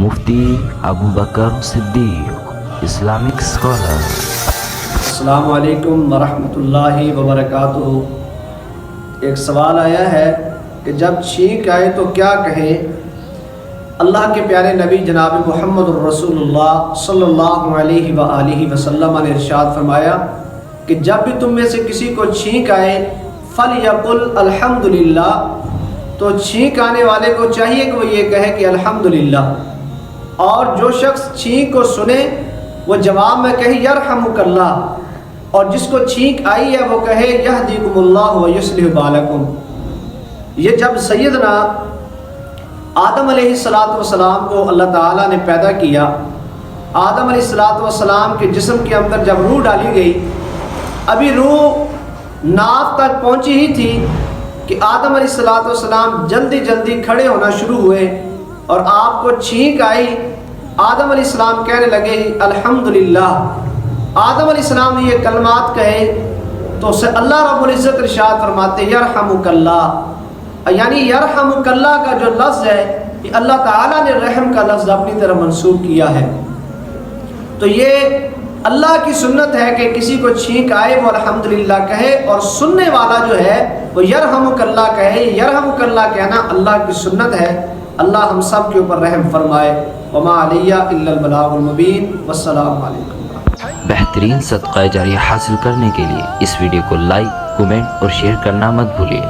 مفتی ابو بکر صدیق Islamic scholar. السلام علیکم ورحمۃ اللہ وبرکاتہ۔ ایک سوال آیا ہے کہ جب چھینک آئے تو کیا کہیں؟ اللہ کے پیارے نبی جناب محمد الرسول اللہ صلی اللہ علیہ وآلہ وسلم نے ارشاد فرمایا کہ جب بھی تم میں سے کسی کو چھینک آئے فَلْيَقُلْ الْحَمْدُلِلَّہ، تو چھینک آنے والے کو چاہیے کہ وہ یہ کہے کہ الحمدللہ، اور جو شخص چھینک کو سنے وہ جواب میں کہے یرحمک اللہ، اور جس کو چھینک آئی ہے وہ کہے یہدیکم اللہ ویصلح بالکم۔ یہ جب سیدنا آدم علیہ السلام کو اللہ تعالیٰ نے پیدا کیا، آدم علیہ السلام کے جسم کے اندر جب روح ڈالی گئی، ابھی روح ناف تک پہنچی ہی تھی کہ آدم علیہ السلام جلدی جلدی کھڑے ہونا شروع ہوئے اور آپ کو چھینک آئی۔ آدم علیہ السلام کہنے لگے الحمدللہ۔ آدم علیہ السلام نے یہ کلمات کہے تو اسے اللہ رب العزت ارشاد فرماتے یرحمک اللہ، یعنی یرحمک اللہ کا جو لفظ ہے یہ اللہ تعالیٰ نے رحم کا لفظ اپنی طرف منسوب کیا ہے۔ تو یہ اللہ کی سنت ہے کہ کسی کو چھینک آئے وہ الحمدللہ کہے، اور سننے والا جو ہے وہ یرحمک اللہ کہے۔ یرحمک اللہ کہنا اللہ کی سنت ہے۔ اللہ ہم سب کے اوپر رحم فرمائے۔ وما علیہ الا البلاغ المبین۔ والسلام علیکم۔ بہترین صدقہ جاریہ حاصل کرنے کے لیے اس ویڈیو کو لائک، کمنٹ اور شیئر کرنا مت بھولیے۔